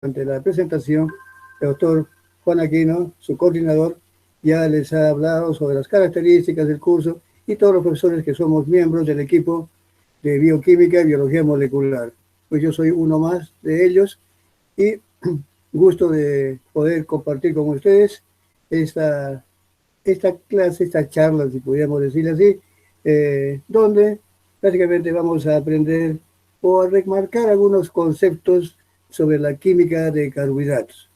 Ante la presentación, el doctor Juan Aquino, su coordinador, ya les ha hablado sobre las características del curso y todos los profesores que somos miembros del equipo de bioquímica y biología molecular. Pues yo soy uno más de ellos y gusto de poder compartir con ustedes esta clase, esta charla, si pudiéramos decirlo así, donde básicamente vamos a aprender o a remarcar algunos conceptos sobre la química de carbohidratos.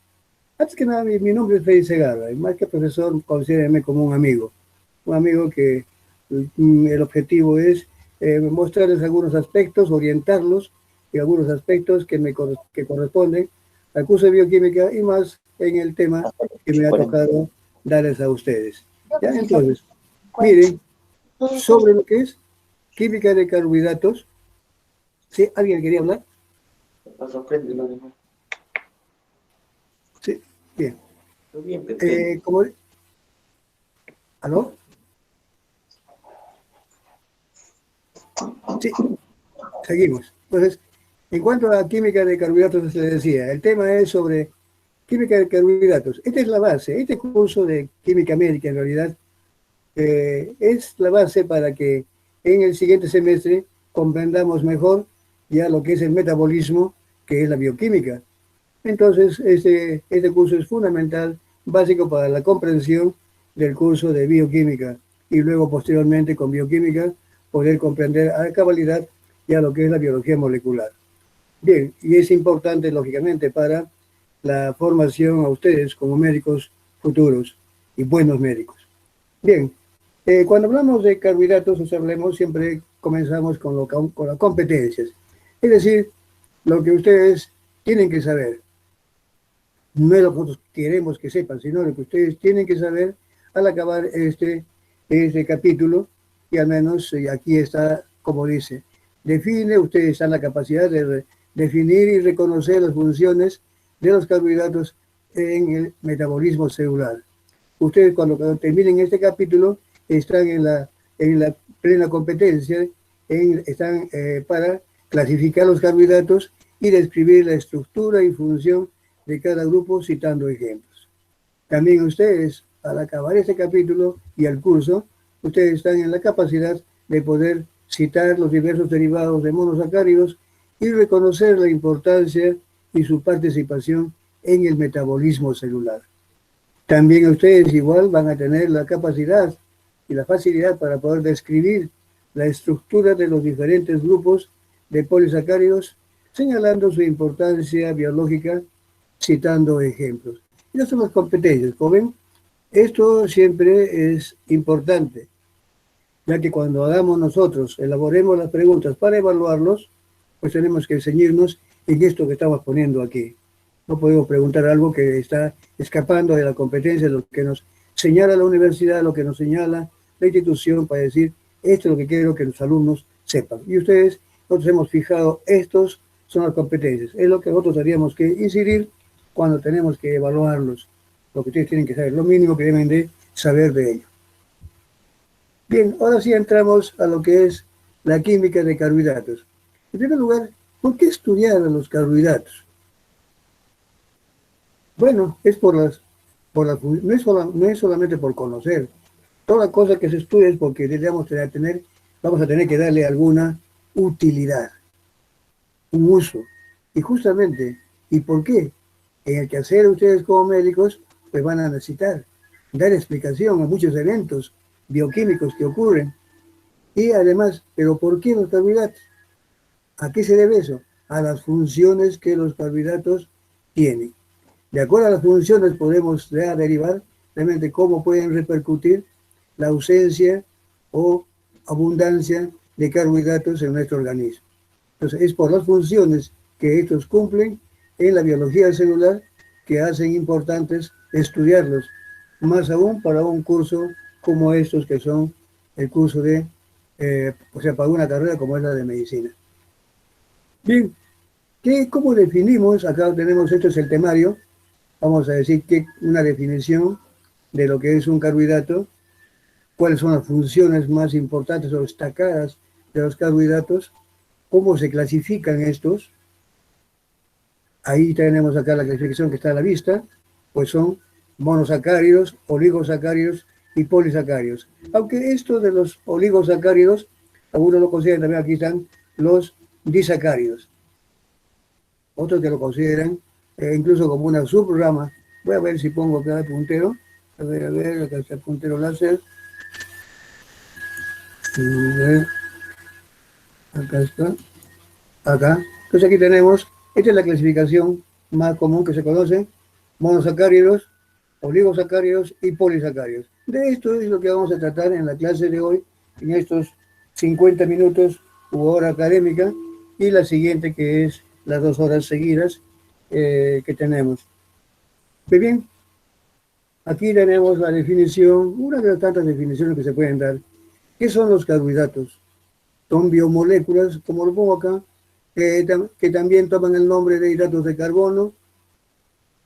Antes que nada, mi nombre es Félix Segarra, y más que profesor, considérenme como un amigo que el objetivo es mostrarles algunos aspectos, orientarlos en algunos aspectos que corresponden al curso de bioquímica y más en el tema que me ha tocado darles a ustedes. ¿Ya? Entonces, miren, sobre lo que es química de carbohidratos, ¿sí? ¿Alguien quería hablar? Sí, bien. ¿Aló? Sí, seguimos. Entonces, en cuanto a química de carbohidratos, les decía, el tema es sobre química de carbohidratos. Esta es la base. Este curso de química médica, en realidad, es la base para que en el siguiente semestre comprendamos mejor ya lo que es el metabolismo, que es la bioquímica. Entonces, este curso es fundamental, básico para la comprensión del curso de bioquímica y luego posteriormente con bioquímica poder comprender a cabalidad ya lo que es la biología molecular. Bien, y es importante, lógicamente, para la formación a ustedes como médicos futuros y buenos médicos. Bien, cuando hablamos de carbohidratos, siempre comenzamos con las competencias. Es decir, lo que ustedes tienen que saber. No es lo que nosotros queremos que sepan, sino lo que ustedes tienen que saber al acabar este capítulo, y al menos aquí está, como dice, ustedes están en la capacidad de definir y reconocer las funciones de los carbohidratos en el metabolismo celular. Ustedes cuando terminen este capítulo están en la plena competencia, están para clasificar los carbohidratos y describir la estructura y función de cada grupo citando ejemplos. También ustedes, al acabar este capítulo y el curso, ustedes están en la capacidad de poder citar los diversos derivados de monosacáridos y reconocer la importancia y su participación en el metabolismo celular. También ustedes igual van a tener la capacidad y la facilidad para poder describir la estructura de los diferentes grupos de polisacáridos, señalando su importancia biológica, citando ejemplos. Estas son las competencias, como ven, esto siempre es importante, ya que cuando elaboremos las preguntas para evaluarlos, pues tenemos que ceñirnos en esto que estamos poniendo aquí. No podemos preguntar algo que está escapando de la competencia, de lo que nos señala la universidad, lo que nos señala la institución, para decir, esto es lo que quiero que los alumnos sepan. Y nosotros hemos fijado, estos son las competencias. Es lo que nosotros tendríamos que incidir cuando tenemos que evaluarlos. Lo que ustedes tienen que saber, lo mínimo que deben de saber de ello. Bien, ahora sí entramos a lo que es la química de carbohidratos. En primer lugar, ¿por qué estudiar a los carbohidratos? Bueno, no es solamente por conocer. Toda cosa que se estudia es porque vamos a tener que darle alguna utilidad, un uso. Y justamente, ¿y por qué? En el quehacer ustedes como médicos, pues van a necesitar dar explicación a muchos eventos bioquímicos que ocurren. Y además, ¿pero por qué los carbohidratos? ¿A qué se debe eso? A las funciones que los carbohidratos tienen. De acuerdo a las funciones podemos derivar realmente cómo pueden repercutir la ausencia o abundancia de carbohidratos en nuestro organismo. Entonces, es por las funciones que estos cumplen en la biología celular que hacen importantes estudiarlos, más aún para un curso como estos que son el curso para una carrera como es la de medicina. Bien, ¿cómo definimos? Acá tenemos, esto es el temario, vamos a decir que una definición de lo que es un carbohidrato, cuáles son las funciones más importantes o destacadas de los carbohidratos, cómo se clasifican estos, Ahí tenemos acá la clasificación que está a la vista, pues son monosacáridos, oligosacáridos y polisacáridos. Aunque esto de los oligosacáridos, algunos lo consideran también, aquí están los disacáridos. Otros que lo consideran incluso como una subrama. Voy a ver si pongo acá el puntero. A ver, acá está el puntero láser. Acá está. Acá. Entonces aquí tenemos, esta es la clasificación más común que se conoce, monosacáridos, oligosacáridos y polisacáridos. De esto es lo que vamos a tratar en la clase de hoy, en estos 50 minutos u hora académica, y la siguiente que es las 2 horas seguidas que tenemos. Muy bien, aquí tenemos la definición, una de las tantas definiciones que se pueden dar. ¿Qué son los carbohidratos? Son biomoléculas, como lo pongo acá, que también toman el nombre de hidratos de carbono,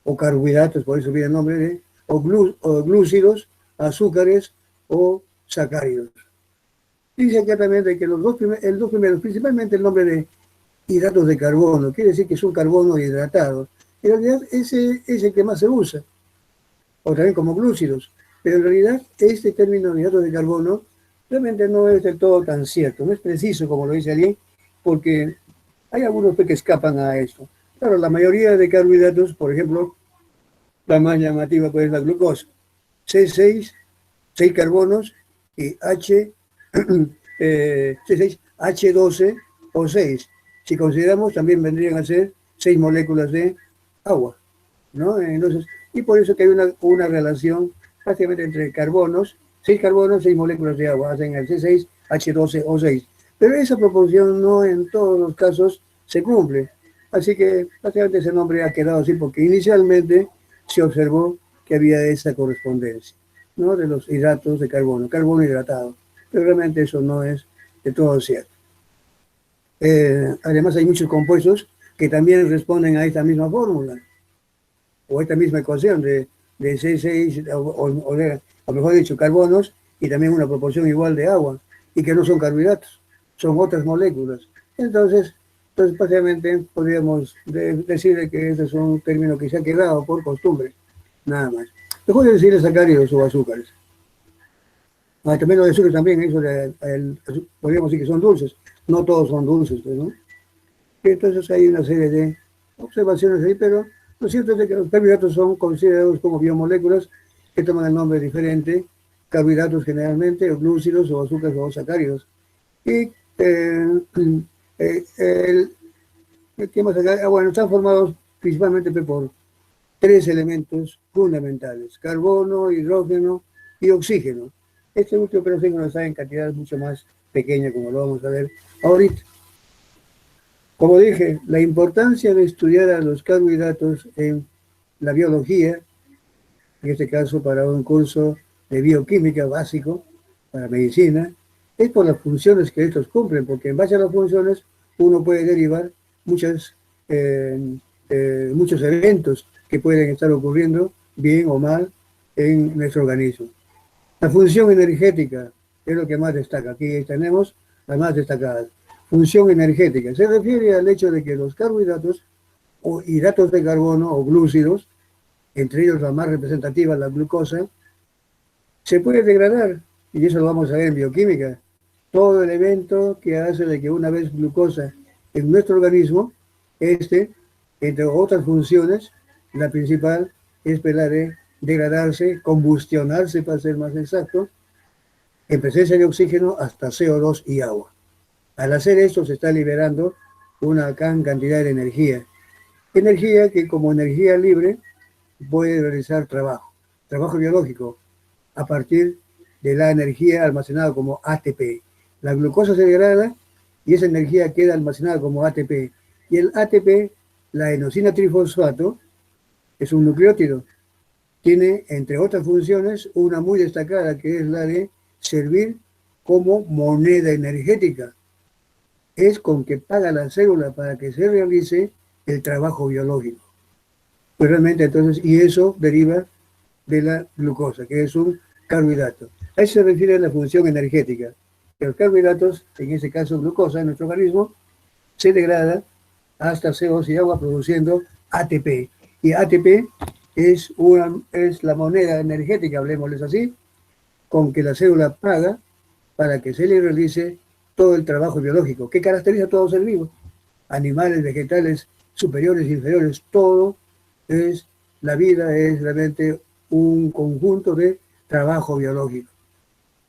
o carbohidratos, por eso viene el nombre de, o glúcidos, azúcares o sacáridos. Dice acá también de que los dos primeros, principalmente el nombre de hidratos de carbono, quiere decir que es un carbono hidratado. En realidad ese es el que más se usa, o también como glúcidos, pero en realidad este término de hidratos de carbono realmente no es del todo tan cierto, no es preciso como lo dice allí, porque hay algunos que escapan a esto. Claro, la mayoría de carbohidratos, por ejemplo, la más llamativa pues es la glucosa, C6, 6 carbonos y C6, H12 o 6. Si consideramos, también vendrían a ser 6 moléculas de agua, ¿no? Entonces, y por eso que hay una relación prácticamente entre carbonos, 6 carbonos, 6 moléculas de agua, hacen el C6, H12 o 6. Pero esa proporción no en todos los casos se cumple. Así que prácticamente ese nombre ha quedado así porque inicialmente se observó que había esa correspondencia, ¿no? De los hidratos de carbono, carbono hidratado. Pero realmente eso no es de todo cierto. Además hay muchos compuestos que también responden a esta misma fórmula, o esta misma ecuación de C6, o mejor dicho, carbonos, y también una proporción igual de agua, y que no son carbohidratos, son otras moléculas. Entonces prácticamente podríamos decir que ese es un término que se ha quedado por costumbre, nada más. Mejor decir sacáridos o azúcares. También los azúcares también, eso podríamos decir que son dulces. No todos son dulces, ¿no? Entonces hay una serie de observaciones ahí, pero lo cierto es que los carbohidratos son considerados como biomoléculas que toman el nombre diferente, carbohidratos generalmente, o glúcidos, o azúcares, o sacáridos. Y ¿qué más acá? Bueno, están formados principalmente por 3 elementos fundamentales: carbono, hidrógeno y oxígeno. Este último oxígeno está en cantidades mucho más pequeñas, como lo vamos a ver ahorita. Como dije, la importancia de estudiar a los carbohidratos en la biología, en este caso para un curso de bioquímica básico, para medicina, es por las funciones que estos cumplen, porque en base a las funciones uno puede derivar muchos eventos que pueden estar ocurriendo, bien o mal, en nuestro organismo. La función energética es lo que más destaca. Aquí tenemos las más destacadas. Función energética. Se refiere al hecho de que los carbohidratos o hidratos de carbono o glúcidos, entre ellos la más representativa, la glucosa, se puede degradar, y eso lo vamos a ver en bioquímica. Todo el evento que hace de que una vez glucosa en nuestro organismo, entre otras funciones, la principal es la de degradarse, combustionarse para ser más exacto, en presencia de oxígeno hasta CO2 y agua. Al hacer esto se está liberando una gran cantidad de energía. Energía que como energía libre puede realizar trabajo biológico, a partir de la energía almacenada como ATP. La glucosa se degrada y esa energía queda almacenada como ATP. Y el ATP, la enosina trifosfato, es un nucleótido. Tiene, entre otras funciones, una muy destacada, que es la de servir como moneda energética. Es con que paga la célula para que se realice el trabajo biológico. Pues realmente entonces, y eso deriva de la glucosa, que es un carbohidrato. A eso se refiere a la función energética. Que los carbohidratos, en este caso glucosa, en nuestro organismo, se degrada hasta CO2 y agua, produciendo ATP. Y ATP es la moneda energética, hablemosles así, con que la célula paga para que se le realice todo el trabajo biológico. ¿Qué caracteriza a todo ser vivo? Animales, vegetales, superiores, inferiores, todo es, la vida es realmente un conjunto de trabajo biológico.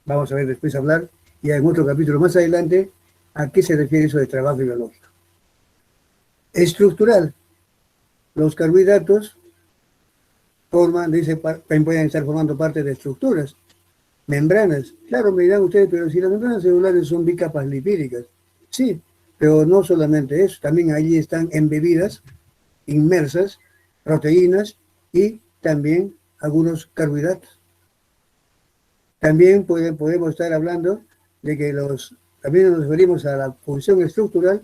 Vamos a ver después hablar, ya en otro capítulo más adelante, a qué se refiere eso de trabajo biológico. Estructural. Los carbohidratos pueden estar formando parte de estructuras. Membranas. Claro, me dirán ustedes, pero si las membranas celulares son bicapas lipídicas. Sí, pero no solamente eso, también allí están embebidas, inmersas, proteínas y también algunos carbohidratos. También podemos estar hablando de que también nos referimos a la función estructural,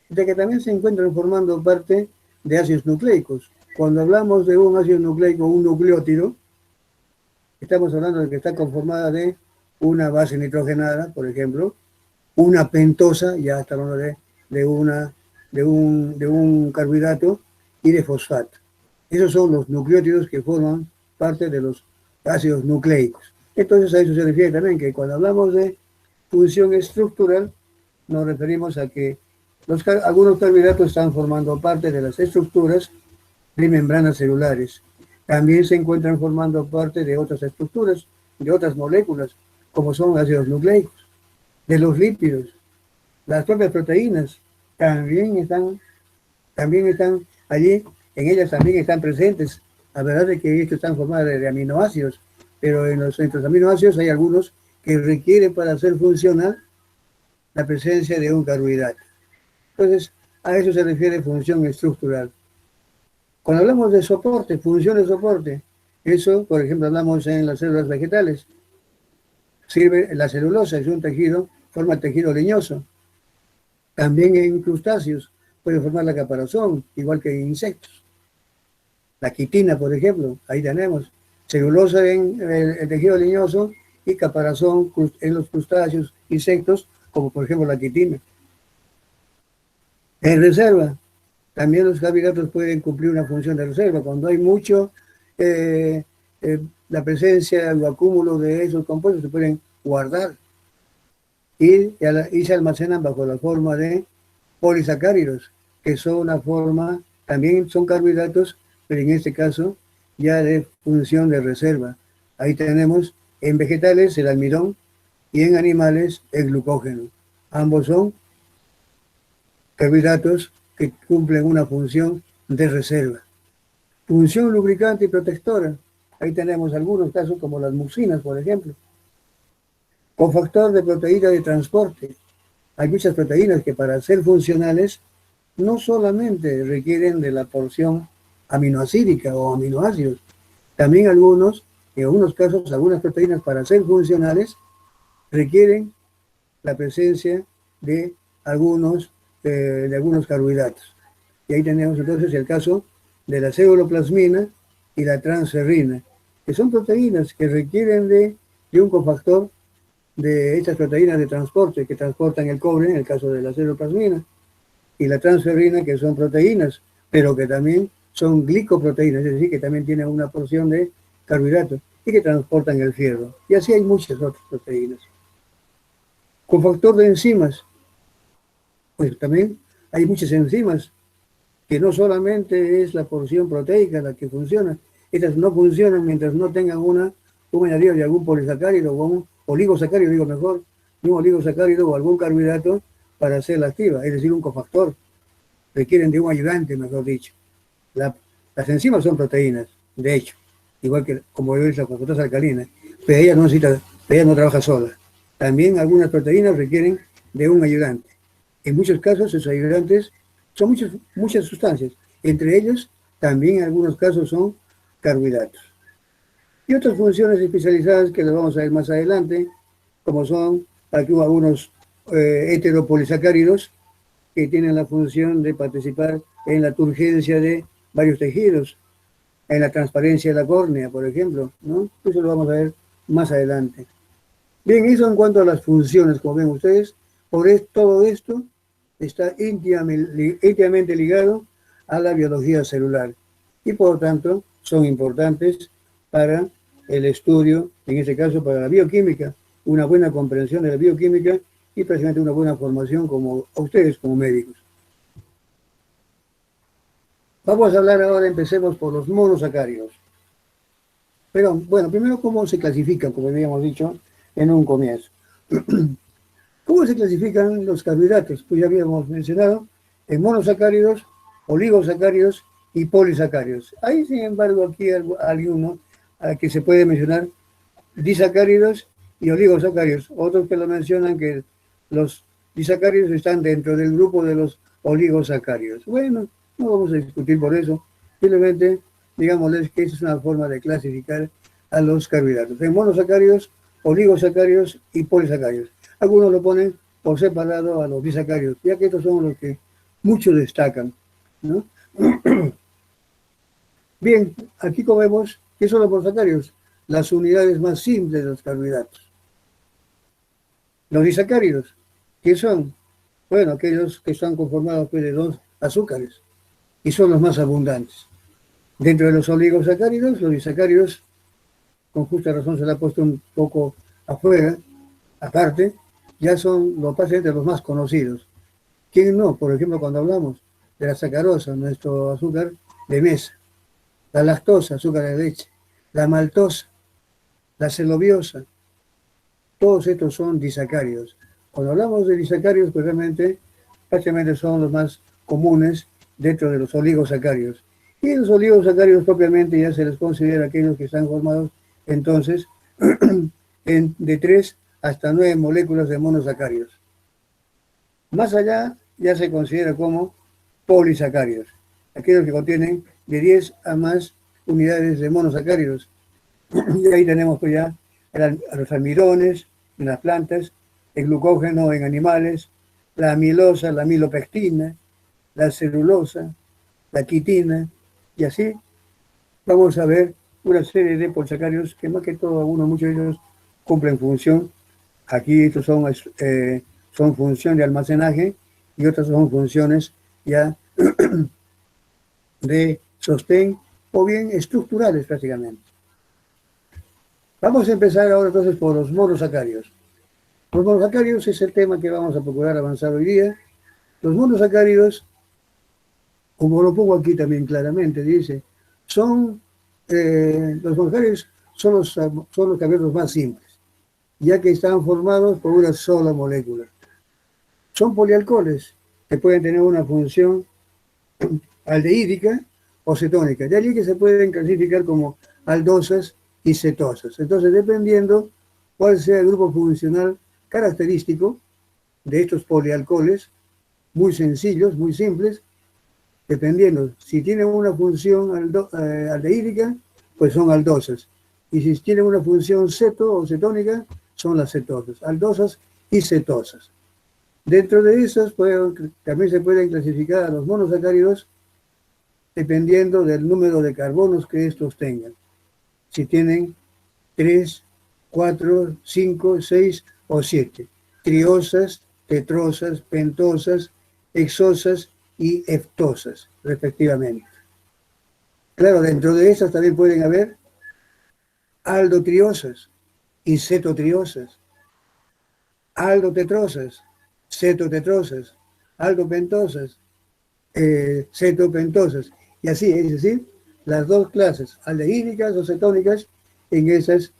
de que también se encuentran formando parte de ácidos nucleicos. Cuando hablamos de un ácido nucleico, un nucleótido, estamos hablando de que está conformada de una base nitrogenada, por ejemplo, una pentosa, ya estamos hablando de un carbohidrato, y de fosfato. Esos son los nucleótidos que forman parte de los ácidos nucleicos. Entonces a eso se refiere también, que cuando hablamos de función estructural, nos referimos a que algunos carbohidratos están formando parte de las estructuras de membranas celulares. También se encuentran formando parte de otras estructuras, de otras moléculas, como son ácidos nucleicos, de los lípidos. Las propias proteínas también están allí, en ellas también están presentes. La verdad es que estos están formados de aminoácidos, pero en los aminoácidos hay algunos que requieren para hacer funcional la presencia de un carbohidrato. Entonces, a eso se refiere función estructural. Cuando hablamos de soporte, función de soporte, eso, por ejemplo, hablamos en las células vegetales. Sirve la celulosa, es un tejido, forma tejido leñoso. También en crustáceos puede formar la caparazón, igual que en insectos. La quitina, por ejemplo, ahí tenemos celulosa en el tejido leñoso y caparazón en los crustáceos, insectos, como por ejemplo la quitina. En reserva, también los carbohidratos pueden cumplir una función de reserva. Cuando hay mucho, la presencia o acúmulo de esos compuestos se pueden guardar y se almacenan bajo la forma de polisacáridos, que son una forma, también son carbohidratos, pero en este caso ya de función de reserva. Ahí tenemos en vegetales el almidón y en animales el glucógeno. Ambos son carbohidratos que cumplen una función de reserva. Función lubricante y protectora. Ahí tenemos algunos casos como las mucinas, por ejemplo. Cofactor de proteína de transporte. Hay muchas proteínas que para ser funcionales no solamente requieren de la porción aminoácidica o aminoácidos, también en algunos casos, algunas proteínas para ser funcionales requieren la presencia de algunos carbohidratos. Y ahí tenemos entonces el caso de la ceuloplasmina y la transferrina, que son proteínas que requieren de un cofactor de estas proteínas de transporte que transportan el cobre, en el caso de la ceuloplasmina, y la transferrina, que son proteínas, pero que también son glicoproteínas, es decir, que también tienen una porción de carbohidratos y que transportan el fierro. Y así hay muchas otras proteínas. Cofactor de enzimas, pues también hay muchas enzimas que no solamente es la porción proteica la que funciona, estas no funcionan mientras no tengan un añadido de algún polisacárido o un oligosacárido, digo mejor, un oligosacárido o algún carbohidrato para hacerla activa, es decir, un cofactor. Requieren de un ayudante, mejor dicho. Las enzimas son proteínas, de hecho, igual que como es la fosfatasa alcalina, pero ella no trabaja sola. También algunas proteínas requieren de un ayudante. En muchos casos, esos ayudantes son muchas sustancias. Entre ellos, también en algunos casos son carbohidratos. Y otras funciones especializadas que las vamos a ver más adelante, como son aquí algunos heteropolisacáridos que tienen la función de participar en la turgencia de varios tejidos, en la transparencia de la córnea, por ejemplo, ¿no? Eso lo vamos a ver más adelante. Bien, eso en cuanto a las funciones, como ven ustedes, todo esto está íntimamente ligado a la biología celular y por lo tanto son importantes para el estudio, en este caso para la bioquímica, una buena comprensión de la bioquímica y precisamente una buena formación como a ustedes como médicos. Vamos a hablar ahora, empecemos por los monosacáridos. Pero bueno, primero cómo se clasifican, como habíamos dicho en un comienzo. ¿Cómo se clasifican los carbohidratos? Pues ya habíamos mencionado en monosacáridos, oligosacáridos y polisacáridos. Hay, sin embargo, aquí hay uno que se puede mencionar disacáridos y oligosacáridos. Otros que lo mencionan que los disacáridos están dentro del grupo de los oligosacáridos. Bueno, no vamos a discutir por eso. Simplemente, digámosles que esa es una forma de clasificar a los carbohidratos. En monosacáridos, oligosacáridos y polisacáridos. Algunos lo ponen por separado a los disacáridos, ya que estos son los que muchos destacan, ¿no? Bien, aquí como vemos, ¿qué son los monosacáridos? Las unidades más simples de los carbohidratos. Los disacáridos, ¿qué son? Bueno, aquellos que están conformados pues, de dos azúcares y son los más abundantes. Dentro de los oligosacáridos, los disacáridos, con justa razón se le ha puesto un poco afuera, aparte, ya son los pacientes los más conocidos. ¿Quién no? Por ejemplo, cuando hablamos de la sacarosa, nuestro azúcar de mesa, la lactosa, azúcar de leche, la maltosa, la celobiosa, todos estos son disacáridos. Cuando hablamos de disacáridos, pues realmente prácticamente son los más comunes dentro de los oligosacáridos. Y los oligosacáridos propiamente ya se les considera aquellos que están formados entonces de 3 hasta 9 moléculas de monosacáridos. Más allá ya se considera como polisacáridos, aquellos que contienen de 10 a más unidades de monosacáridos. Y ahí tenemos pues ya a los almidones en las plantas, el glucógeno en animales, la amilosa, la amilopectina, la celulosa, la quitina, y así vamos a ver una serie de polisacáridos que más que todo algunos, muchos de ellos cumplen función. Aquí estos son función de almacenaje y otras son funciones ya de sostén o bien estructurales prácticamente. Vamos a empezar ahora entonces por los monosacáridos. Los monosacáridos es el tema que vamos a procurar avanzar hoy día. Los monosacáridos, como lo pongo aquí también claramente, dice, son los monosacáridos son los carbohidratos más simples, ya que están formados por una sola molécula. Son polialcoholes que pueden tener una función aldehídica o cetónica. De allí que se pueden clasificar como aldosas y cetosas. Entonces, dependiendo cuál sea el grupo funcional característico de estos polialcoholes, muy sencillos, muy simples, dependiendo si tienen una función aldehídica, pues son aldosas. Y si tienen una función ceto o cetónica, son las cetosas, aldosas y cetosas. Dentro de esas también se pueden clasificar a los monosacáridos dependiendo del número de carbonos que estos tengan. Si tienen 3, 4, 5, 6 o 7. Triosas, tetrosas, pentosas, hexosas y heftosas, respectivamente. Claro, dentro de esas también pueden haber aldotriosas y cetotriosas, aldotetrosas, cetotetrosas, aldopentosas, cetopentosas, y así, es decir, las dos clases, aldehídicas o cetónicas, en esas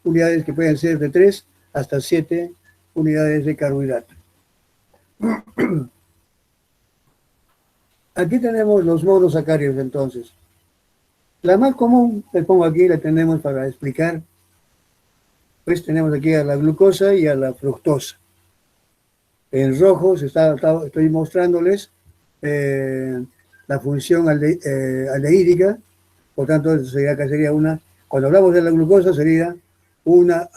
unidades que pueden ser de 3 hasta 7 unidades de carbohidrato. Aquí tenemos los monosacáridos entonces. La más común, les pongo aquí, la tenemos para explicar, pues tenemos aquí a la glucosa y a la fructosa. En rojo estoy mostrándoles la función aldehídica, por tanto sería una, cuando hablamos de la glucosa sería una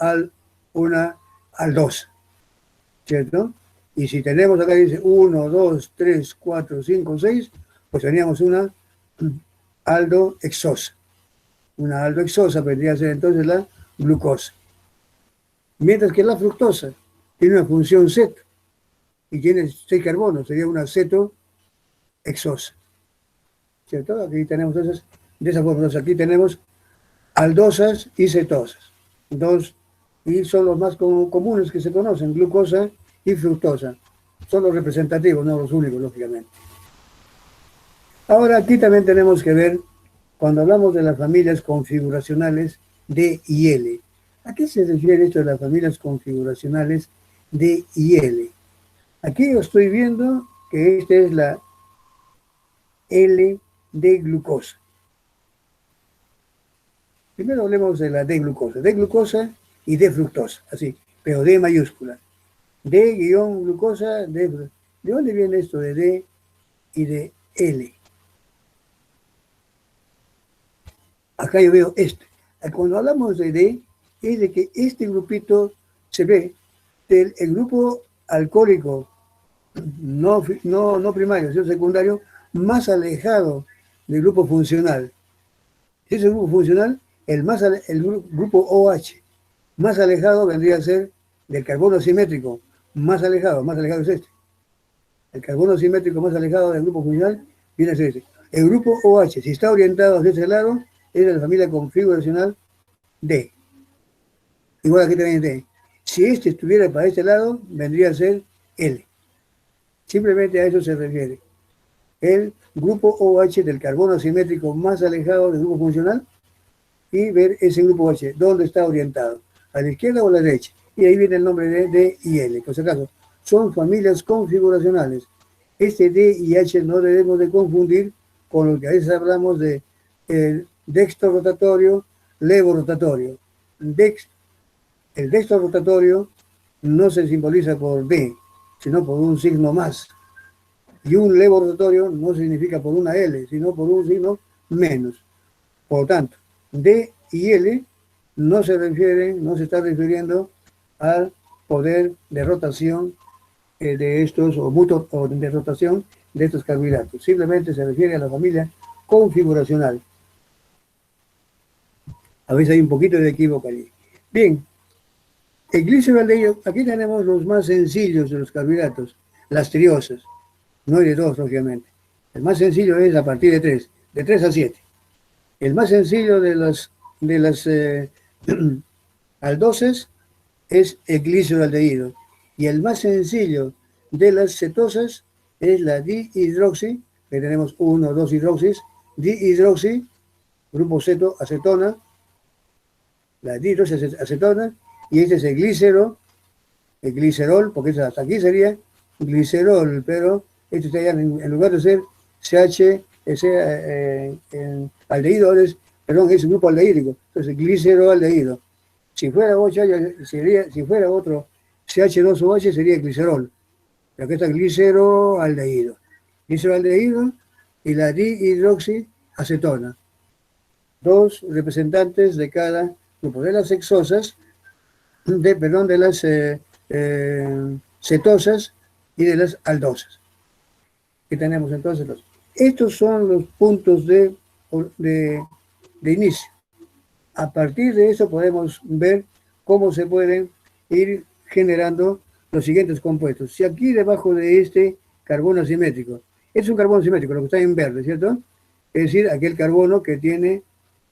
aldosa, ¿cierto? Y si tenemos acá dice 1, 2, 3, 4, 5, 6, pues teníamos una aldohexosa. Una aldohexosa vendría a ser entonces la glucosa. Mientras que la fructosa tiene una función ceto y tiene 6 carbonos, sería una exosa, ¿cierto? Aquí tenemos entonces, de esa forma, entonces aquí tenemos aldosas y cetosas, dos, y son los más comunes que se conocen, glucosa y fructosa. Son los representativos, no los únicos, lógicamente. Ahora, aquí también tenemos que ver, cuando hablamos de las familias configuracionales D y L, ¿a qué se refiere esto de las familias configuracionales D y L? Aquí yo estoy viendo que esta es la L de glucosa. Primero hablemos de la D-glucosa y D-fructosa, así, pero D mayúscula. D-glucosa, D. ¿De dónde viene esto de D y de L? Acá yo veo este. Cuando hablamos de D, es de que este grupito se ve del el grupo alcohólico no primario, sino secundario, más alejado del grupo funcional. Si es el grupo funcional, el grupo OH más alejado vendría a ser del carbono simétrico, más alejado es este. El carbono simétrico más alejado del grupo funcional viene a ser este. El grupo OH, si está orientado hacia ese lado, es de la familia configuracional D. Igual aquí también D. Si este estuviera para este lado, vendría a ser L. Simplemente a eso se refiere. El grupo OH del carbono simétrico más alejado del grupo funcional y ver ese grupo OH, dónde está orientado, a la izquierda o a la derecha. Y ahí viene el nombre de D y L. Por si acaso, son familias configuracionales. Este D y H no debemos de confundir con lo que a veces hablamos de dextro rotatorio, levo rotatorio. El dextro rotatorio no se simboliza por D, sino por un signo más. Y un levo rotatorio no significa por una L, sino por un signo menos. Por lo tanto, D y L no se está refiriendo al poder de rotación de estos, o de rotación de estos carbohidratos. Simplemente se refiere a la familia configuracional. A veces hay un poquito de equívoco allí. Bien, el gliceraldehído, aquí tenemos los más sencillos de los carbohidratos, las triosas. No hay de dos, lógicamente. El más sencillo es a partir de 3 a 7. El más sencillo de las aldoses es el gliceraldehído. Y el más sencillo de las cetosas es la dihidroxi, que tenemos 1 o 2 hidroxis, dihidroxi, grupo ceto, acetona, la dihidroxiacetona, y este es el glicerol, porque hasta aquí sería glicerol, pero este está ya en lugar de ser CH, aldehído, es un grupo aldehídico, entonces gliceroaldehído. Si fuera otro CH2OH sería glicerol. Pero aquí está gliceroaldehído. Gliceroaldehído y la dihidroxiacetona. Dos representantes de cada grupo. De las hexosas, de las cetosas y de las aldosas. ¿Qué tenemos entonces? Estos son los puntos de inicio. A partir de eso podemos ver cómo se pueden ir generando los siguientes compuestos. Si aquí debajo de este carbono simétrico, es un carbono simétrico, lo que está en verde, ¿cierto? Es decir, aquel carbono que tiene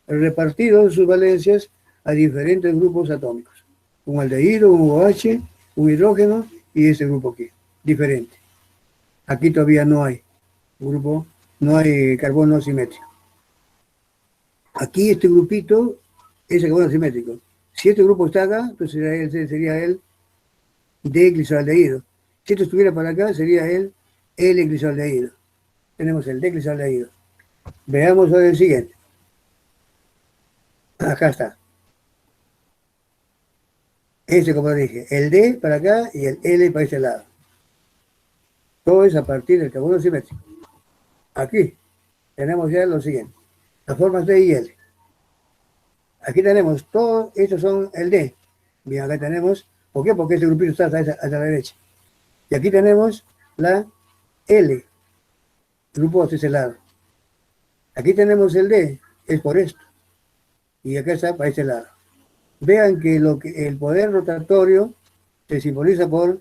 repartido sus valencias a diferentes grupos atómicos. Un aldehído, un OH, un hidrógeno y este grupo aquí, diferente. Aquí todavía no hay grupo, no hay carbono simétrico. Aquí este grupito es el carbono simétrico. Si este grupo está acá, entonces sería el D-gliceraldehído. Si esto estuviera para acá, sería el L-gliceraldehído. Tenemos el D-gliceraldehído. Veamos ahora el siguiente. Acá está. Este, como dije, el D para acá y el L para este lado. Todo es a partir del carbono simétrico. Aquí tenemos ya lo siguiente. Las formas D y L. Aquí tenemos todo, estos son el D. Bien, acá tenemos, ¿por qué? Porque este grupito está hasta la derecha. Y aquí tenemos la L, grupo hacia ese lado. Aquí tenemos el D, es por esto. Y acá está para este lado. Vean que el poder rotatorio se simboliza por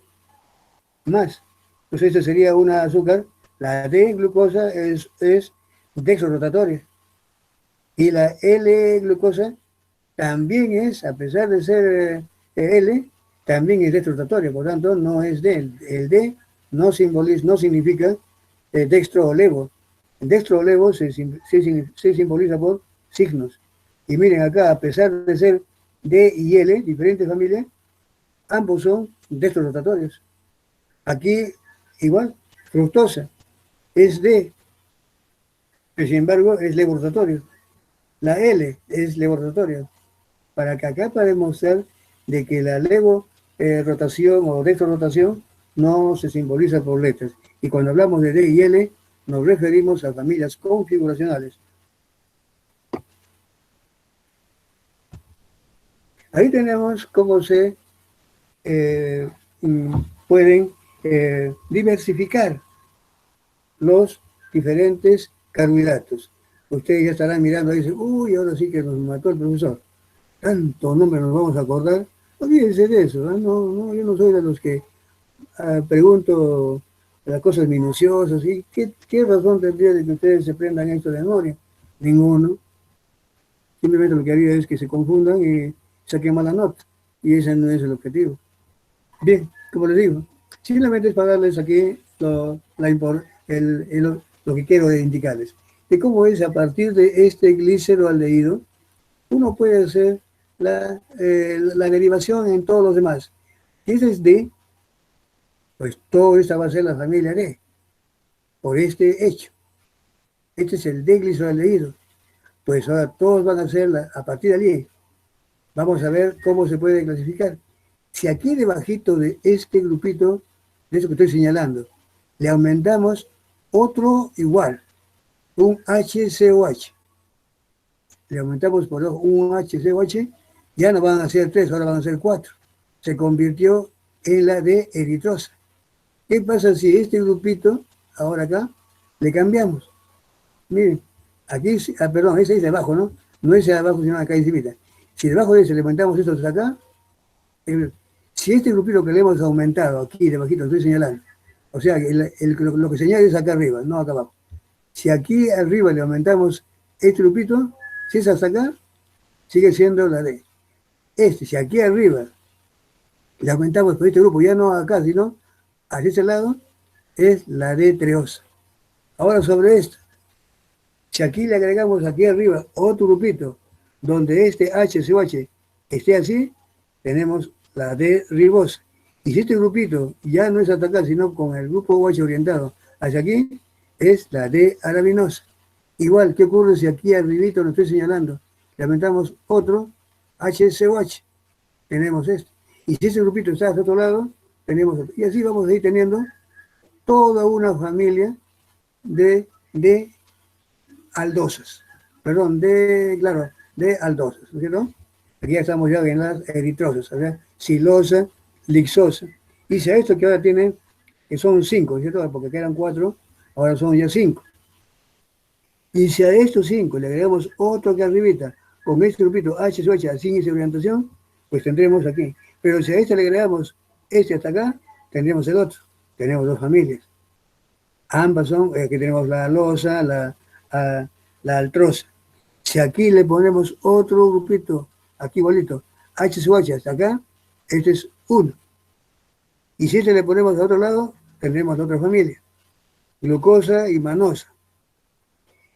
más. Entonces este sería una azúcar, La D-glucosa es dextrorotatoria. Y la L-glucosa también es, a pesar de ser L, también es dextrorotatoria. Por tanto, no es D. El D no significa dextro o levo. El dextro o levo se simboliza por signos. Y miren acá, a pesar de ser D y L, diferentes familias, ambos son dextrorotatorios. Aquí, igual, fructosa es D, pero sin embargo es levorotatorio. La L es levorotatoria. Para demostrar de que la levo rotación o dextrorotación no se simboliza por letras. Y cuando hablamos de D y L, nos referimos a familias configuracionales. Ahí tenemos cómo se pueden diversificar los diferentes carbohidratos. Ustedes ya estarán mirando y dicen, uy, ahora sí que nos mató el profesor. Tanto nombre nos vamos a acordar. Olvídense de eso, ¿no? No, yo no soy de los que pregunto las cosas minuciosas. ¿Y qué razón tendría de que ustedes se prendan esto de memoria? Ninguno. Simplemente lo que haría es que se confundan y saquen mala nota. Y ese no es el objetivo. Bien, como les digo, simplemente es para darles aquí lo que quiero indicarles. De cómo es a partir de este gliceroaldehído, uno puede hacer la derivación en todos los demás. Si ese es D, pues todo esta va a ser la familia D, por este hecho. Este es el D-gliceroaldehído. Pues ahora todos van a ser a partir de allí. Vamos a ver cómo se puede clasificar. Si aquí debajito de este grupito, de eso que estoy señalando, le aumentamos otro igual, un HCOH. Le aumentamos por un HCOH, ya no van a ser 3, ahora van a ser 4. Se convirtió en la de eritrosa. ¿Qué pasa si este grupito, ahora acá, le cambiamos? Miren, aquí, perdón, ese es de abajo, ¿no? No es de abajo, sino acá encima. Si debajo de ese le aumentamos esto de acá, si este grupito que le hemos aumentado, aquí debajito estoy señalando, o sea, lo que señala es acá arriba, no acá abajo. Si aquí arriba le aumentamos este grupito, si es hasta acá, sigue siendo la D. Si aquí arriba le aumentamos por este grupo, ya no acá, sino hacia ese lado, es la D treosa. Ahora sobre esto, si aquí le agregamos aquí arriba otro grupito, donde este HCOH esté así, tenemos la D ribosa. Y si este grupito ya no es hasta acá, sino con el grupo OH orientado hacia aquí, es la D arabinosa. Igual, ¿qué ocurre si aquí arribito lo estoy señalando? Le aumentamos otro HCOH. Tenemos este. Y si ese grupito está hacia otro lado, tenemos otro. Y así vamos a ir teniendo toda una familia de aldosas. Perdón, de aldosas, ¿no es cierto? Aquí ya estamos ya en las eritrosas, ¿verdad? Silosa, lixosa. Y si a esto que ahora tienen, que son 5, ¿cierto? Porque quedan 4, ahora son ya 5. Y si a estos 5 le agregamos otro que arribita, con este grupito HCOH sin esa orientación, pues tendremos aquí. Pero si a este le agregamos este hasta acá, tendremos el otro. Tenemos 2 familias. Ambas son, aquí tenemos la alosa, la altrosa. Si aquí le ponemos otro grupito, aquí igualito, HCOH hasta acá, este es 1. Y si este le ponemos a otro lado, tendremos otra familia, glucosa y manosa.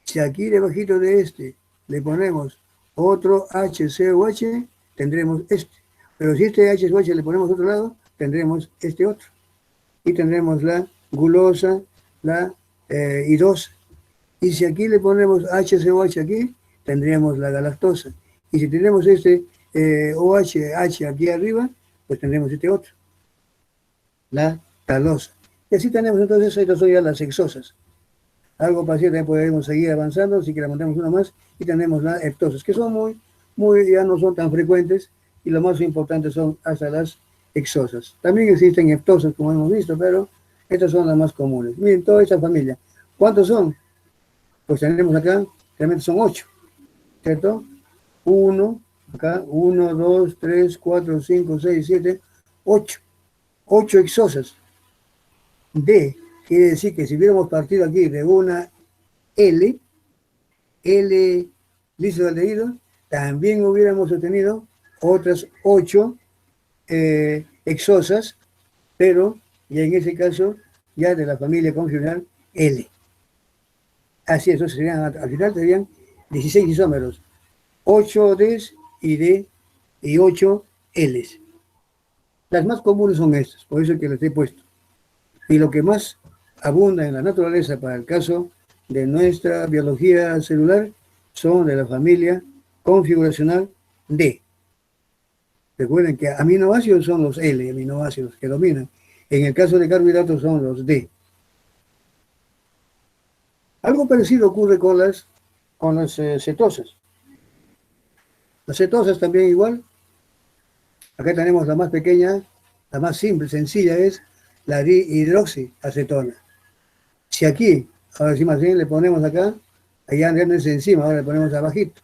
Si aquí debajito de este le ponemos otro HCOH, tendremos este. Pero si este HCOH le ponemos a otro lado, tendremos este otro. Y tendremos la gulosa, la idosa. Y si aquí le ponemos HCOH aquí, tendríamos la galactosa. Y si tenemos este OH aquí arriba, pues tendremos este otro, la talosa. Y así tenemos entonces, estas son ya las hexosas. Algo parecido también podemos seguir avanzando, así que le montamos una más y tenemos las heptosas, que son ya no son tan frecuentes y lo más importante son hasta las hexosas. También existen heptosas, como hemos visto, pero estas son las más comunes. Miren, toda esta familia. ¿Cuántos son? Pues tenemos acá, realmente son 8, ¿cierto? 1, acá, 1, 2, 3, 4, 5, 6, 7, 8. 8 hexosas. D. quiere decir que si hubiéramos partido aquí de una L, L lisosaldehído, también hubiéramos obtenido otras 8 hexosas, pero ya en ese caso ya de la familia conjugal L. Así es, entonces serían, al final serían 16 isómeros, 8 Ds y D y 8 Ls. Las más comunes son estas, por eso es que las he puesto. Y lo que más abunda en la naturaleza para el caso de nuestra biología celular son de la familia configuracional D. Recuerden que aminoácidos son los L, aminoácidos que dominan. En el caso de carbohidratos son los D. Algo parecido ocurre con las cetosas. Las cetosas también igual. Acá tenemos la más pequeña, la más simple, sencilla, es la dihidroxiacetona. Si aquí, ahora sí más bien le ponemos acá, allá no es encima, ahora le ponemos abajito.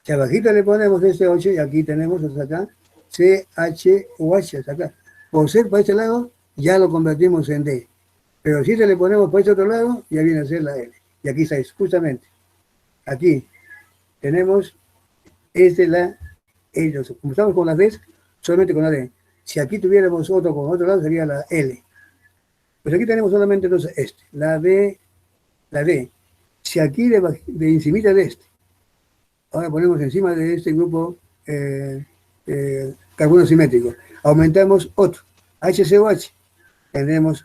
Si abajito le ponemos este 8 y aquí tenemos hasta acá CHOH, hasta acá. Por ser para este lado, ya lo convertimos en D. Pero si le ponemos para este otro lado, ya viene a ser la L. Y aquí está, justamente. Aquí tenemos ellos. Como estamos con las D, solamente con la D. Si aquí tuviéramos otro con otro lado, sería la L. Pues aquí tenemos solamente entonces la D. Si aquí de encimita de ahora ponemos encima de este grupo carbono simétrico, aumentamos otro, HCOH, tenemos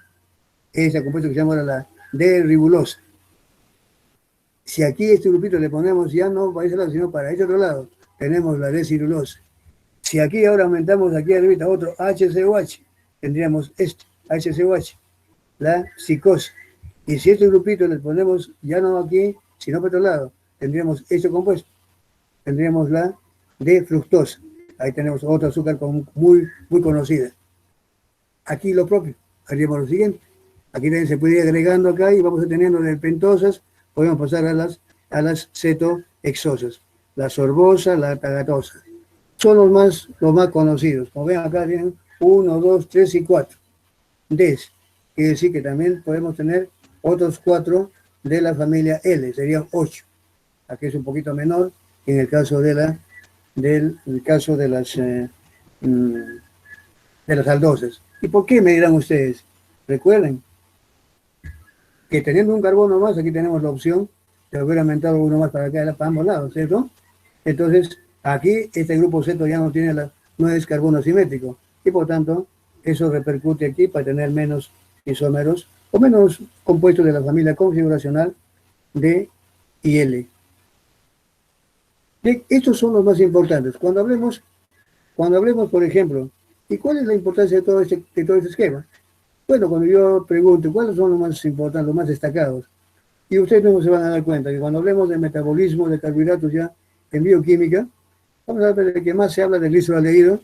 esta compuesta que se llama la D-ribulosa. Si aquí este grupito le ponemos ya no para ese lado, sino para este otro lado, tenemos la D-cirulosa. Si aquí ahora aumentamos aquí arriba otro HCOH, tendríamos HCOH, la psicosa. Y si este grupito le ponemos ya no aquí, sino para otro lado, tendríamos este compuesto. Tendríamos la D-fructosa. Ahí tenemos otro azúcar muy conocida. Aquí lo propio, haríamos lo siguiente. Aquí también se puede ir agregando acá y vamos teniendo de pentosas, podemos pasar a las cetohexosas. La sorbosa, la tagatosa. Son los más conocidos. Como ven acá tienen 1, 2, 3 y 4. Ds. Quiere decir que también podemos tener otros 4 de la familia L, serían 8. Aquí es un poquito menor en el caso de las aldosas. ¿Y por qué me dirán ustedes? Recuerden que teniendo un carbono más, aquí tenemos la opción de haber aumentado uno más para acá, para ambos lados, ¿cierto? Entonces, aquí este grupo ceto ya no es carbono simétrico, y por tanto, eso repercute aquí para tener menos isómeros o menos compuestos de la familia configuracional D y L. Bien, estos son los más importantes. Cuando hablemos, por ejemplo, ¿y cuál es la importancia de todo este esquema? Bueno, cuando yo pregunto cuáles son los más importantes, los más destacados, y ustedes mismos se van a dar cuenta que cuando hablemos de metabolismo de carbohidratos ya en bioquímica, vamos a ver de que más se habla del lisosaldehído,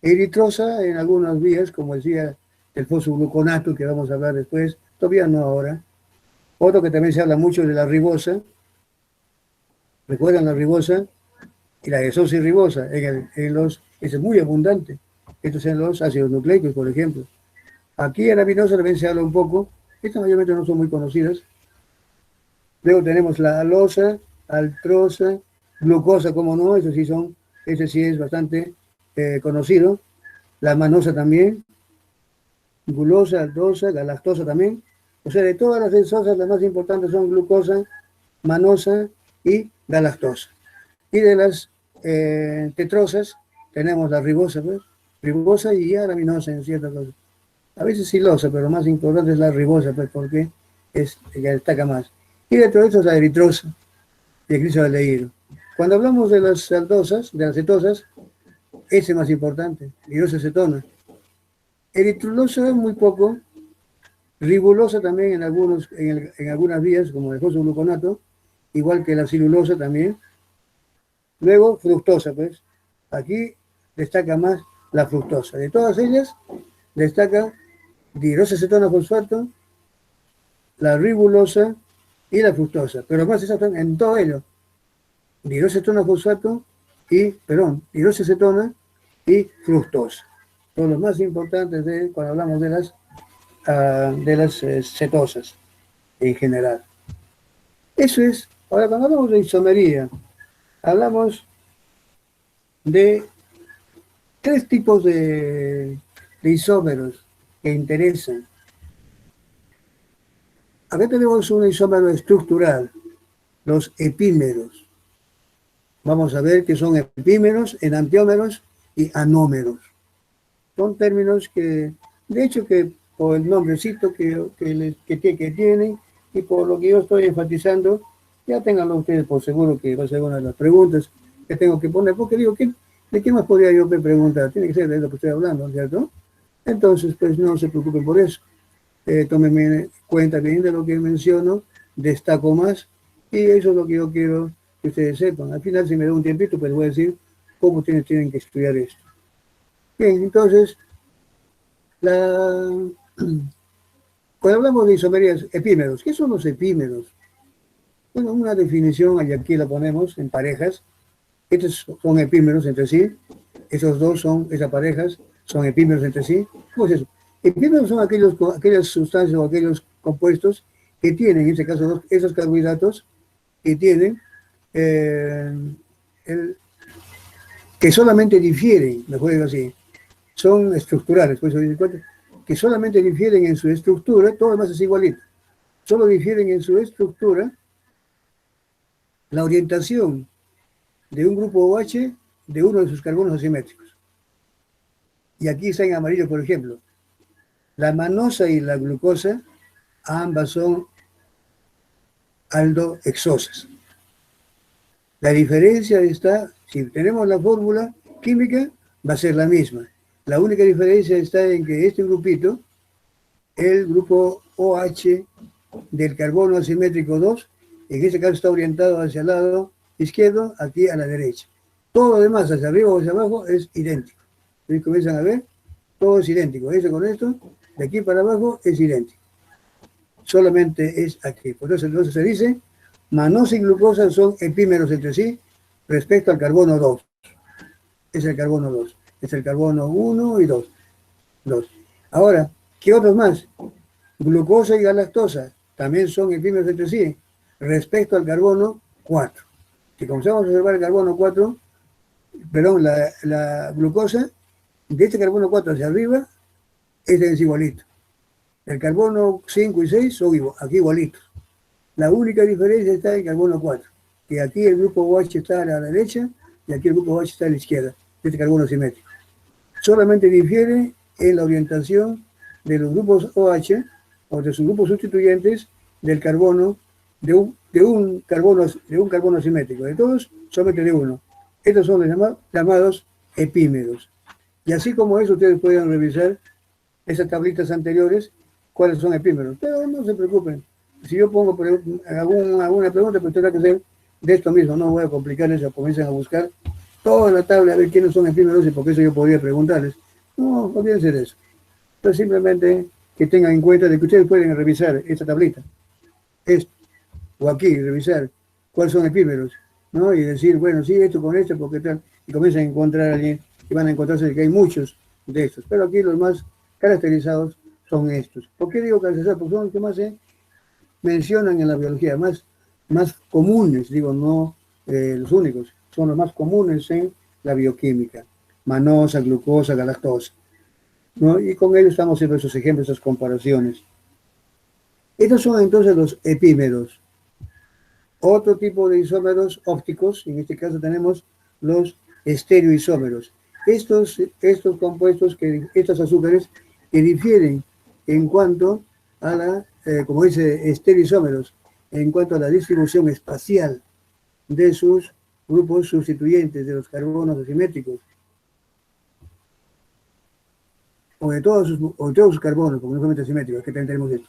eritrosa en algunas vías, como decía el fosfogluconato, que vamos a hablar después, todavía no ahora. Otro que también se habla mucho de la ribosa. ¿Recuerdan la ribosa? Y la desoxirribosa, es muy abundante. Estos son los ácidos nucleicos, por ejemplo. Aquí en la vinosa también se habla un poco. Estas mayormente no son muy conocidas. Luego tenemos la alosa, altrosa, glucosa, como no, ese sí es bastante conocido. La manosa también, gulosa, altosa, la lactosa también. O sea, de todas las densosas, las más importantes son glucosa, manosa y galactosa. Y de las tetrosas tenemos la ribosa, pues, ribosa y araminosa en ciertas cosas. A veces silosa, pero más importante es la ribosa, pues, porque es que destaca más. Y dentro de eso es la eritrosa y el glisaldehído. Cuando hablamos de las aldosas, de las cetosas, ese es más importante, hidroxacetona. Eritrosa muy poco, ribulosa también en algunas vías, como el fosfogluconato, igual que la celulosa también. Luego, fructosa, pues. Aquí destaca más la fructosa. De todas ellas, destaca dihidroxacetona fosfato, la ribulosa y la fructosa. Pero más exactamente en todo ello. Dihidroxacetona fosfato dihidroxacetona y fructosa. Son los más importantes cuando hablamos de las de las cetosas en general. Eso es, ahora cuando hablamos de isomería, hablamos de tres tipos de isómeros que interesan. Acá tenemos un isómero estructural, los epímeros. Vamos a ver qué son epímeros, enantiómeros y anómeros. Son términos que, de hecho, que por el nombrecito que tienen y por lo que yo estoy enfatizando, ya ténganlo ustedes por seguro que va a ser una de las preguntas que tengo que poner, porque digo, ¿de qué más podría yo preguntar? Tiene que ser de lo que estoy hablando, ¿cierto? Entonces, pues no se preocupen por eso. Tómenme cuenta bien de lo que menciono, destaco más, y eso es lo que yo quiero que ustedes sepan. Al final, si me da un tiempito, pues voy a decir cómo tienen que estudiar esto. Bien, entonces, cuando hablamos de isomerías, epímeros, ¿qué son los epímeros? Bueno, una definición, y aquí la ponemos en parejas. Estos son epímeros entre sí. Esos dos esas parejas son epímeros entre sí. ¿Cómo es eso? Epímeros son aquellas sustancias o aquellos compuestos que tienen, en este caso, esos carbohidratos que tienen, que solamente difieren, mejor digo así, son estructurales, por eso dice que solamente difieren en su estructura, todo lo demás es igualito. Solo difieren en su estructura la orientación de un grupo OH de uno de sus carbonos asimétricos. Y aquí está en amarillo, por ejemplo, la manosa y la glucosa, ambas son aldohexosas. La diferencia está, si tenemos la fórmula química, va a ser la misma. La única diferencia está en que este grupito, el grupo OH del carbono asimétrico 2, en este caso está orientado hacia el lado izquierdo, aquí a la derecha. Todo lo demás, hacia arriba o hacia abajo, es idéntico. Ustedes comienzan a ver, todo es idéntico. Esto con esto, de aquí para abajo, es idéntico. Solamente es aquí. Por eso entonces se dice, manosa y glucosa son epímeros entre sí respecto al carbono 2. Es el carbono 2. Es el carbono 1 y 2. Ahora, ¿qué otros más? Glucosa y galactosa también son epímeros entre sí respecto al carbono 4. Si comenzamos a observar el carbono 4, perdón, la glucosa, de este carbono 4 hacia arriba, este es igualito. El carbono 5 y 6 son aquí igualitos. La única diferencia está en el carbono 4, que aquí el grupo OH está a la derecha y aquí el grupo OH está a la izquierda, de este carbono simétrico. Solamente difiere en la orientación de los grupos OH o de sus grupos sustituyentes del carbono, de un carbono simétrico. De todos, solamente de uno. Estos son los llamados epímeros. Y así como eso, ustedes pueden revisar esas tablitas anteriores, cuáles son epímeros. Pero no se preocupen. Si yo pongo alguna pregunta, pues tendrá que ser de esto mismo. No voy a complicarles, comiencen a buscar toda la tabla a ver quiénes son epímeros y por qué eso yo podría preguntarles. No, olvídense de eso. Entonces simplemente que tengan en cuenta de que ustedes pueden revisar esta tablita. Esto, o aquí, revisar cuáles son epímeros, ¿no? Y decir, bueno, sí, esto con esto, porque tal. Y comienzan a encontrar alguien y van a encontrarse que hay muchos de estos. Pero aquí los más caracterizados son estos. ¿Por qué digo caracterizados? Porque son los que más se mencionan en la biología, más comunes, digo, no los únicos, son los más comunes en la bioquímica. Manosa, glucosa, galactosa, ¿no? Y con ello estamos haciendo esos ejemplos, esas comparaciones. Estos son entonces los epímeros. Otro tipo de isómeros ópticos, en este caso tenemos los estereoisómeros. Estos compuestos, estos azúcares que difieren en cuanto a la, como dice, estereoisómeros, en cuanto a la distribución espacial de sus grupos sustituyentes de los carbonos asimétricos, o de todos sus carbonos, como no solamente asimétricos, que también tenemos esto.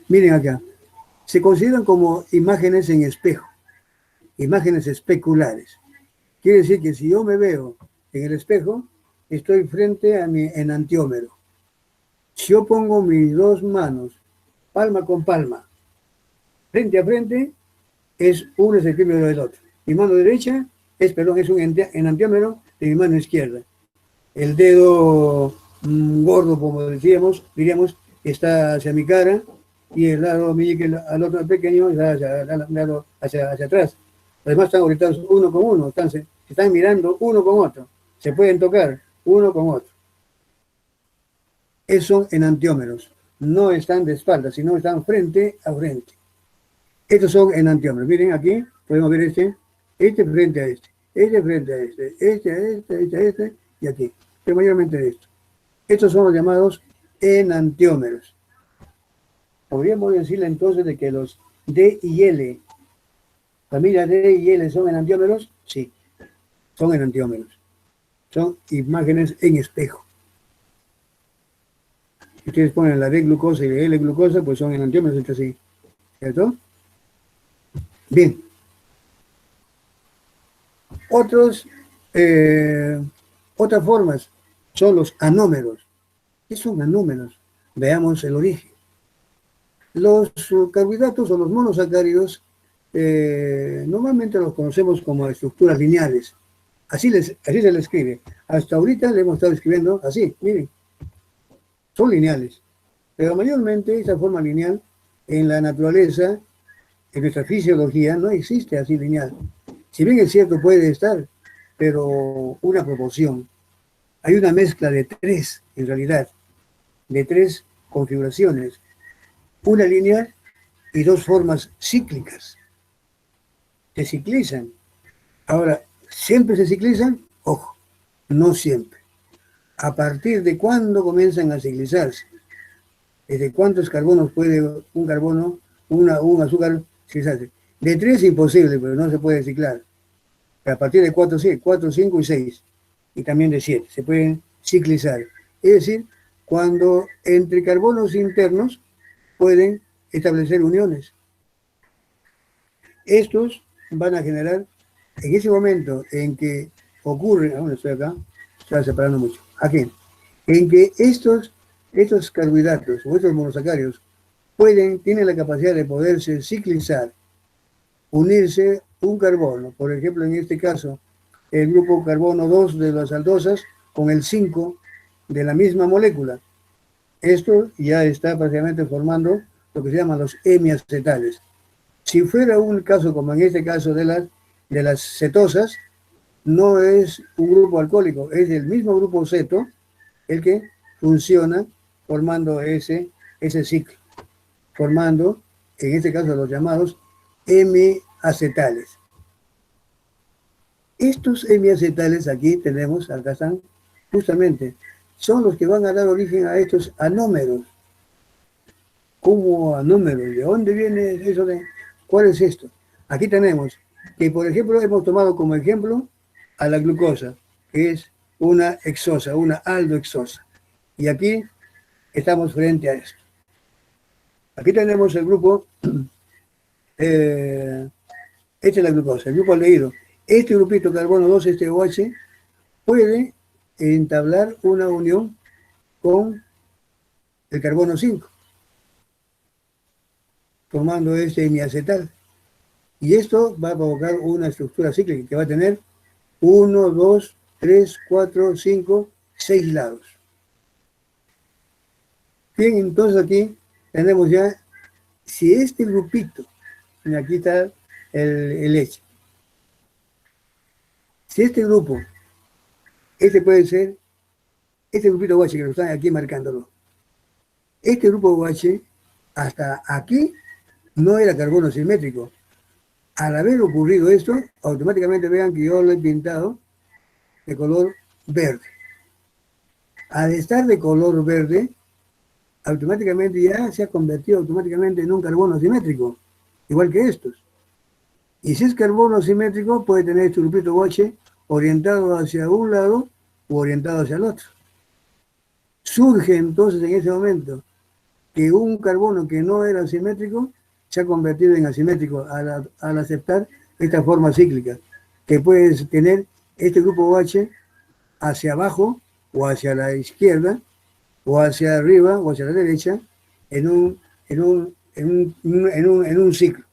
Miren acá, se consideran como imágenes en espejo, imágenes especulares. Quiere decir que si yo me veo en el espejo, estoy frente a mi enantiómero. Si yo pongo mis dos manos, palma con palma, frente a frente, uno es el epímero del otro. Mi mano derecha es un enantiómero de mi mano izquierda. El dedo gordo, como diríamos, está hacia mi cara y el lado meñique al otro pequeño está hacia atrás. Además están orientados uno con uno, se están mirando uno con otro, se pueden tocar uno con otro. Esos son enantiómeros, no están de espalda, sino están frente a frente. Estos son enantiómeros. Miren aquí, podemos ver este frente a este frente a este a este y aquí. Pero mayormente esto. Estos son los llamados enantiómeros. Podríamos decirle entonces de que los D y L, familia D y L, ¿son enantiómeros? Sí, son enantiómeros. Son imágenes en espejo. Si ustedes ponen la D-glucosa y la L-glucosa, pues son enantiómeros entre sí. ¿Cierto? Bien. Otras formas son los anómeros. ¿Qué son anómeros? Veamos el origen. Los carbohidratos o los monosacáridos normalmente los conocemos como estructuras lineales. Así se le escribe. Hasta ahorita le hemos estado escribiendo así, miren. Son lineales. Pero mayormente esa forma lineal en la naturaleza, en nuestra fisiología, no existe así lineal. Si bien es cierto, puede estar, pero una proporción. Hay una mezcla de tres, en realidad, de tres configuraciones. Una lineal y dos formas cíclicas. Se ciclizan. Ahora, ¿siempre se ciclizan? Ojo, no siempre. ¿A partir de cuándo comienzan a ciclizarse? ¿Desde cuántos carbonos puede un azúcar ciclizarse? De 3 es imposible, pero no se puede ciclar. A partir de 4 sí, 4, 5 y 6. Y también de 7. Se pueden ciclizar. Es decir, cuando entre carbonos internos pueden establecer uniones. Estos van a generar, en ese momento en que ocurre, bueno, estoy acá, estoy separando mucho, aquí, en que estos carbohidratos o estos monosacáridos tienen la capacidad de poderse ciclizar, unirse un carbono, por ejemplo, en este caso, el grupo carbono 2 de las aldosas con el 5 de la misma molécula. Esto ya está prácticamente formando lo que se llaman los hemiacetales. Si fuera un caso como en este caso de las cetosas, no es un grupo alcohólico, es el mismo grupo ceto el que funciona formando ese ciclo, formando, en este caso, los llamados hemiacetales. Estos hemiacetales aquí tenemos, acá están, justamente, son los que van a dar origen a estos anómeros. ¿Cómo anómeros? ¿De dónde viene eso? ¿Cuál es esto? Aquí tenemos que, por ejemplo, hemos tomado como ejemplo a la glucosa, que es una hexosa, una aldohexosa. Y aquí estamos frente a esto. Aquí tenemos el grupo, esta es la glucosa, el grupo aldehído. Este grupito carbono 2, este OH, puede entablar una unión con el carbono 5, formando este hemiacetal. Y esto va a provocar una estructura cíclica que va a tener 1, 2, 3, 4, 5, 6 lados. Bien, entonces aquí tenemos ya, si este grupito, aquí está el H, si este grupo, este puede ser, este grupito OH que lo están aquí marcándolo, este grupo OH, hasta aquí, no era carbono simétrico. Al haber ocurrido esto, automáticamente vean que yo lo he pintado de color verde. Al estar de color verde, automáticamente ya se ha convertido automáticamente en un carbono simétrico, igual que estos. Y si es carbono simétrico, puede tener este grupito OH orientado hacia un lado u orientado hacia el otro. Surge entonces en ese momento que un carbono que no era simétrico se ha convertido en asimétrico al aceptar esta forma cíclica, que puedes tener este grupo OH hacia abajo o hacia la izquierda o hacia arriba o hacia la derecha en un ciclo,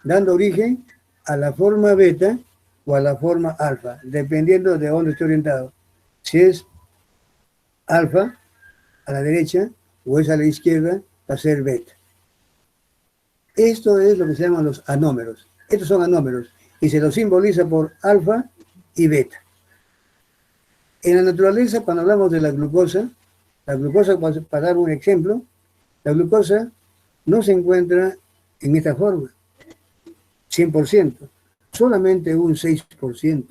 dando origen a la forma beta o a la forma alfa, dependiendo de dónde esté orientado. Si es alfa, a la derecha, o es a la izquierda, va a ser beta. Esto es lo que se llaman los anómeros. Estos son anómeros y se los simboliza por alfa y beta. En la naturaleza, cuando hablamos de la glucosa, para dar un ejemplo, la glucosa no se encuentra en esta forma, 100%, solamente un 6%.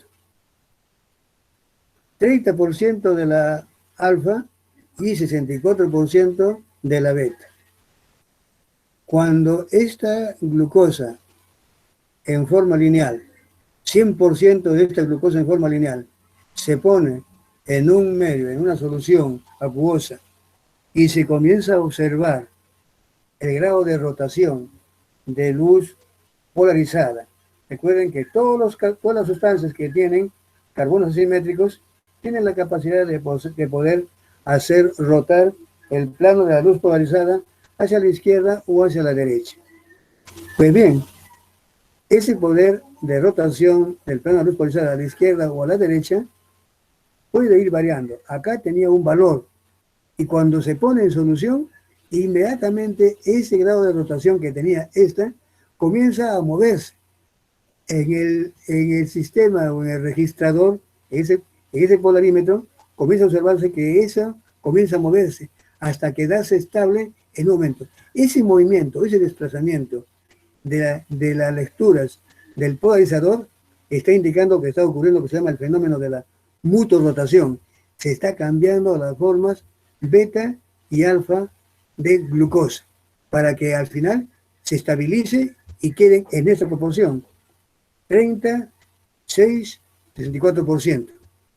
30% de la alfa y 64% de la beta. Cuando esta glucosa en forma lineal, 100% de esta glucosa en forma lineal, se pone en un medio, en una solución acuosa, y se comienza a observar el grado de rotación de luz polarizada. Recuerden que todas las sustancias que tienen carbonos asimétricos tienen la capacidad de poder hacer rotar el plano de la luz polarizada hacia la izquierda o hacia la derecha. Pues bien, ese poder de rotación del plano de la luz polarizada a la izquierda o a la derecha puede ir variando. Acá tenía un valor y cuando se pone en solución, inmediatamente ese grado de rotación que tenía esta comienza a moverse en el sistema o en el registrador, en ese polarímetro, comienza a observarse que esa comienza a moverse hasta quedarse estable en un momento. Ese movimiento, ese desplazamiento de las lecturas del polarizador está indicando que está ocurriendo lo que se llama el fenómeno de la mutorrotación. Se está cambiando las formas beta y alfa de glucosa para que al final se estabilice y queden en esa proporción. 30, 6, 64%.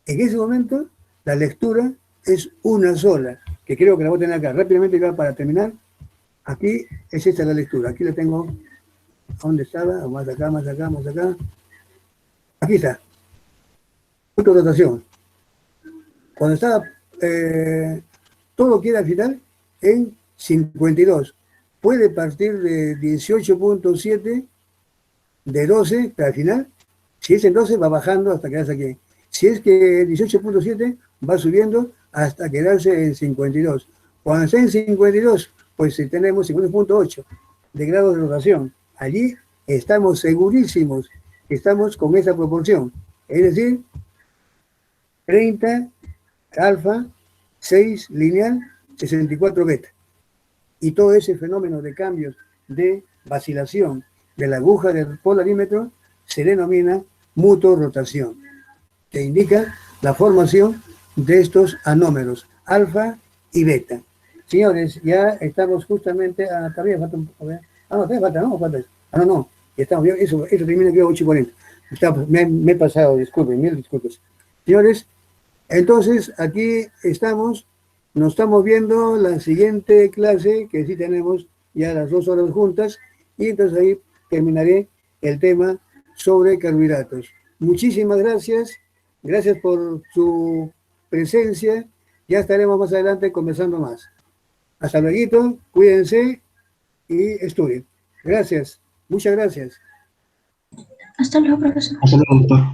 En ese momento, la lectura es una sola, que creo que la voy a tener acá. Rápidamente, para terminar, aquí es esta la lectura. Aquí la tengo. ¿Dónde estaba? Más acá, más acá, más acá. Aquí está. Rotación. Cuando está, todo queda al final en 52. Puede partir de 18.7 de 12, pero al final, si es en 12, va bajando hasta quedarse aquí. Si es que 18.7, va subiendo hasta quedarse en 52. Cuando está en 52, pues tenemos 50.8 de grados de rotación. Allí estamos segurísimos que estamos con esa proporción. Es decir, 30 alfa, 6 lineal, 64 beta. Y todo ese fenómeno de cambios de vacilación de la aguja del polarímetro se denomina mutorrotación, que indica la formación de estos anómeros, alfa y beta. Señores, ya estamos justamente, todavía falta un poco, no, todavía falta, no, falta eso. No, estamos bien, eso termina aquí a 8:40. Me he pasado, disculpen, mil disculpas. Señores, entonces aquí estamos, nos estamos viendo la siguiente clase, que sí tenemos ya las 2 horas juntas, y entonces ahí terminaré el tema sobre carbohidratos. Muchísimas gracias, gracias por su presencia, ya estaremos más adelante conversando más. Hasta luego, cuídense y estudien. Gracias, muchas gracias. Hasta luego, profesor. Hasta luego, doctor.